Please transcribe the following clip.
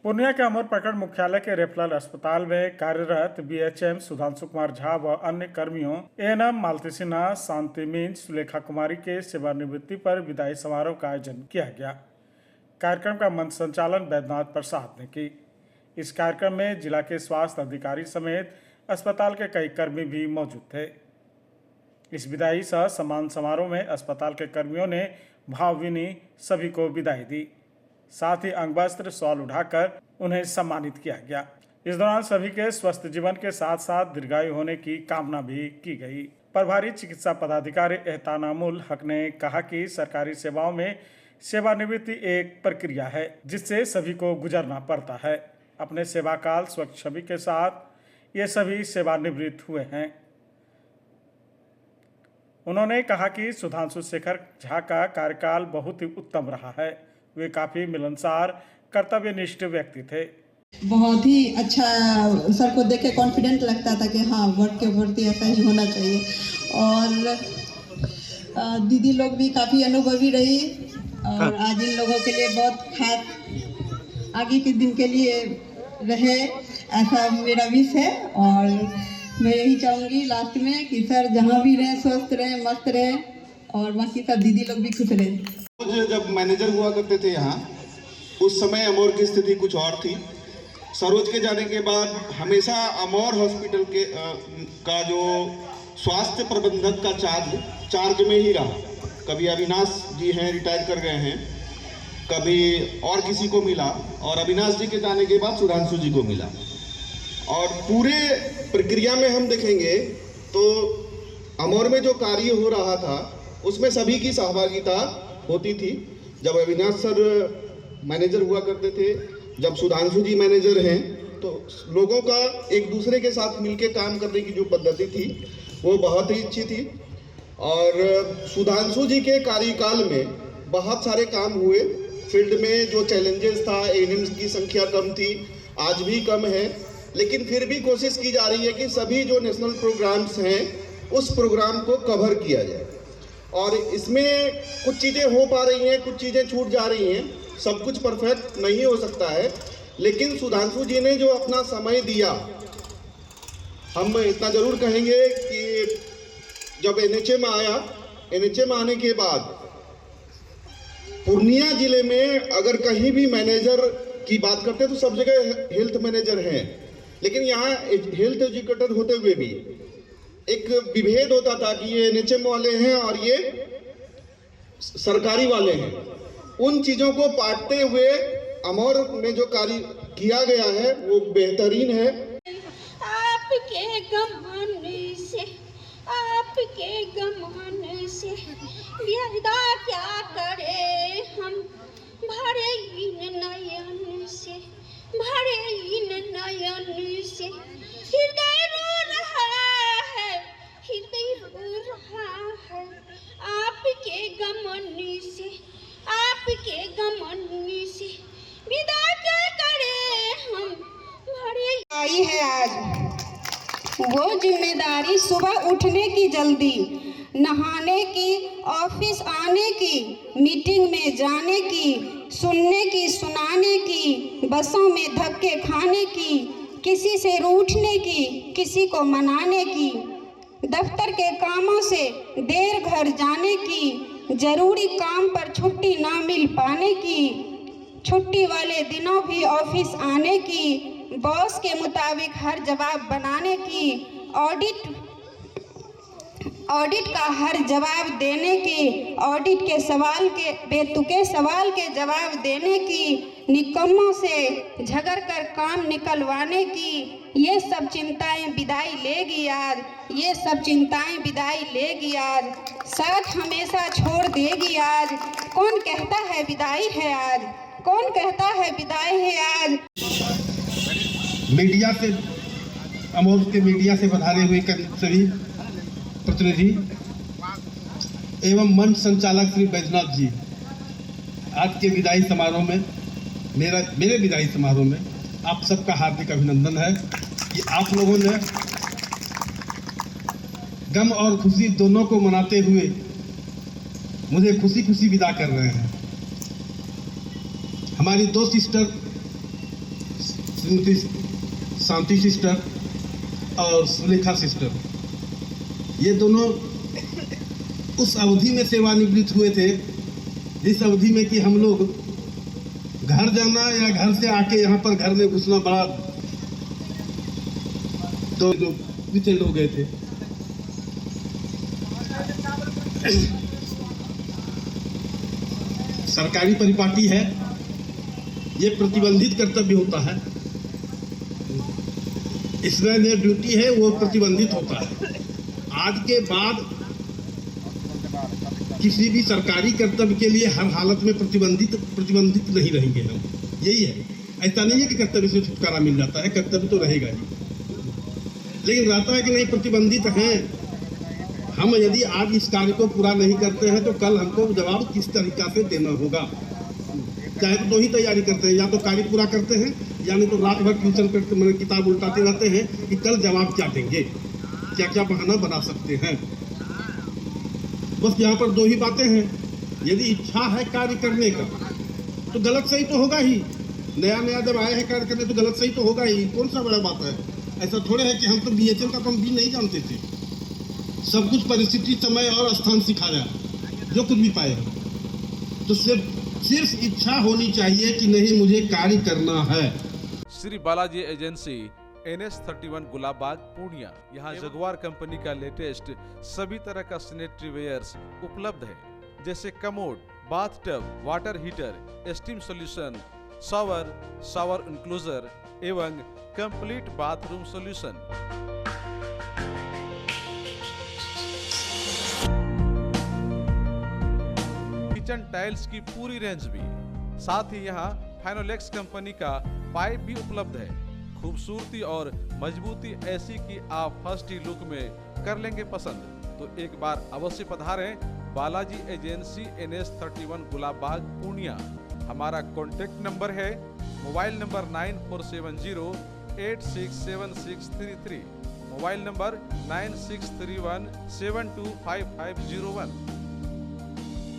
पूर्णिया के अमर प्रखंड मुख्यालय के रेफरल अस्पताल में कार्यरत बीएचएम सुधांशु कुमार झा व अन्य कर्मियों एएनएम मालती सिन्हा, शांति मीन, सुलेखा कुमारी के सेवानिवृत्ति पर विदाई समारोह का आयोजन किया गया। कार्यक्रम का मंच संचालन बैद्यनाथ प्रसाद ने की। इस कार्यक्रम में जिला के स्वास्थ्य अधिकारी समेत अस्पताल के कई कर्मी भी मौजूद थे। इस विदाई सह सम्मान समारोह में अस्पताल के कर्मियों ने भावभीनी सभी को विदाई दी। साथ ही अंग वस्त्र शॉल उठाकर उन्हें सम्मानित किया गया। इस दौरान सभी के स्वस्थ जीवन के साथ साथ दीर्घायु होने की कामना भी की गई। प्रभारी चिकित्सा पदाधिकारी एहतानामुल हक ने कहा कि सरकारी सेवाओं में सेवानिवृत्ति एक प्रक्रिया है जिससे सभी को गुजरना पड़ता है। अपने सेवा काल स्वच्छ छवि के साथ ये सभी सेवानिवृत्त हुए हैं। उन्होंने कहा कि सुधांशु शेखर झा का कार्यकाल बहुत ही उत्तम रहा है। वे काफी मिलनसार, कर्तव्यनिष्ठ व्यक्ति थे। बहुत ही अच्छा, सर को देख के कॉन्फिडेंट लगता था कि हाँ वर्क के प्रति ऐसा ही होना चाहिए। और दीदी लोग भी काफ़ी अनुभवी रही और आज इन लोगों के लिए बहुत खास आगे के दिन के लिए रहे, ऐसा मेरा विश है। और मैं यही चाहूँगी लास्ट में कि सर जहाँ भी रहें स्वस्थ रहें, मस्त रहें और बाकी सब दीदी लोग भी खुश रहें। जब मैनेजर हुआ करते थे यहाँ, उस समय अमोर की स्थिति कुछ और थी। सरोज के जाने के बाद हमेशा अमोर हॉस्पिटल के का जो स्वास्थ्य प्रबंधक का चार्ज में ही रहा। कभी अविनाश जी हैं, रिटायर कर गए हैं, कभी और किसी को मिला और अविनाश जी के जाने के बाद सुधांशु जी को मिला। और पूरे प्रक्रिया में हम देखेंगे तो अमोर में जो कार्य हो रहा था उसमें सभी की सहभागिता होती थी। जब अविनाश सर मैनेजर हुआ करते थे, जब सुधांशु जी मैनेजर हैं, तो लोगों का एक दूसरे के साथ मिलकर काम करने की जो पद्धति थी वो बहुत ही अच्छी थी। और सुधांशु जी के कार्यकाल में बहुत सारे काम हुए। फील्ड में जो चैलेंजेस था, एएनएम्स की संख्या कम थी, आज भी कम है, लेकिन फिर भी कोशिश की जा रही है कि सभी जो नेशनल प्रोग्राम्स हैं उस प्रोग्राम को कवर किया जाए। और इसमें कुछ चीज़ें हो पा रही हैं, कुछ चीज़ें छूट जा रही हैं, सब कुछ परफेक्ट नहीं हो सकता है। लेकिन सुधांशु जी ने जो अपना समय दिया, हम इतना ज़रूर कहेंगे कि जब एनएचएम आया, एनएचएम आने के बाद पूर्णिया जिले में अगर कहीं भी मैनेजर की बात करते हैं तो सब जगह हेल्थ मैनेजर हैं, लेकिन यहाँ हेल्थ एजुकेटर होते हुए भी एक विभेद होता था कि ये एनएचएम वाले हैं और ये सरकारी वाले हैं। उन चीज़ों को पाटते हुए अमोर में जो कार्य किया गया है वो बेहतरीन है। आपके गमन से विदा क्या करे हम, भरे इन नयन से हृदय रो रहा है, आपके गमन से विदा क्या करे हम, भरे आई है आज वो जिम्मेदारी, सुबह उठने की जल्दी, नहाने की, ऑफिस आने की, मीटिंग में जाने की, सुनने की, सुनाने की, बसों में धक्के खाने की, किसी से रूठने की, किसी को मनाने की, दफ्तर के कामों से देर घर जाने की, जरूरी काम पर छुट्टी ना मिल पाने की, छुट्टी वाले दिनों भी ऑफिस आने की, बॉस के मुताबिक हर जवाब बनाने की, ऑडिट का हर जवाब देने की, ऑडिट के सवाल के बेतुके सवाल के जवाब देने की, निकम्मों से झगड़ कर काम निकलवाने की, ये सब चिंताएं विदाई लेगी आज, ये सब चिंताएं विदाई लेगी आज, साथ हमेशा छोड़ देगी आज। कौन कहता है विदाई है आज, कौन कहता है विदाई है आज। मीडिया से, अमोर के मीडिया से पधारे हुए सभी प्रतिनिधि एवं मंच संचालक श्री बैद्यनाथ जी, आज के विदाई समारोह में मेरे विदाई समारोह में आप सबका हार्दिक अभिनंदन है कि आप लोगों ने गम और खुशी दोनों को मनाते हुए मुझे खुशी खुशी विदा कर रहे हैं। हमारी दो सिस्टर श्रीमती शांति सिस्टर और सुलेखा सिस्टर, ये दोनों उस अवधि में सेवानिवृत्त हुए थे जिस अवधि में कि हम लोग घर जाना या घर से आके यहाँ पर घर में घुसना बड़ा तो विचलित हो गए थे। सरकारी परिपाटी है, ये प्रतिबंधित कर्तव्य होता है, इसमें जो ड्यूटी है वो प्रतिबंधित होता है। आज के बाद किसी भी सरकारी कर्तव्य के लिए हर हालत में प्रतिबंधित नहीं रहेंगे हम, यही है। ऐसा नहीं है कि कर्तव्य से छुटकारा मिल जाता है, कर्तव्य तो रहेगा ही, लेकिन रहता है कि नहीं प्रतिबंधित हैं। हम यदि आज इस कार्य को पूरा नहीं करते हैं तो कल हमको जवाब किस तरीका से देना होगा। चाहे तो दो ही तैयारी करते हैं, या तो कार्य पूरा करते हैं या नहीं तो रात भर ट्यूशन करते मैंने किताब उल्टाते रहते हैं कि कल जवाब क्या देंगे, क्या क्या बहाना बना सकते हैं। बस यहाँ पर दो ही बातें हैं, यदि इच्छा है कार्य करने का तो गलत सही तो होगा ही। नया नया जब आए हैं कार्य करने तो गलत सही तो होगा ही, कौन सा बड़ा बात है। ऐसा थोड़े है कि हम तो BHM का तो हम भी नहीं जानते थे, सब कुछ परिस्थिति समय और स्थान सिखाया, जो कुछ भी पाए। तो सिर्फ इच्छा होनी चाहिए कि नहीं मुझे कार्य करना है। श्री बालाजी एजेंसी NS31 गुलाबबाग पूर्णिया, यहाँ जगुआर कंपनी का लेटेस्ट सभी तरह का सैनिटरी वेयर्स उपलब्ध है, जैसे commode, bathtub, water heater, steam solution, shower enclosure एवं complete bathroom solution. Kitchen tiles की पूरी रेंज भी, साथ ही यहाँ फाइनोलेक्स कंपनी का पाइप भी उपलब्ध है। खूबसूरती और मजबूती ऐसी कि आप फर्स्ट ही लुक में कर लेंगे पसंद। तो एक बार अवश्य पधारें बालाजी एजेंसी NS31 गुलाबबाग पूर्णिया। हमारा कॉन्टेक्ट नंबर है मोबाइल नंबर 9470867633, मोबाइल नंबर 9631725501।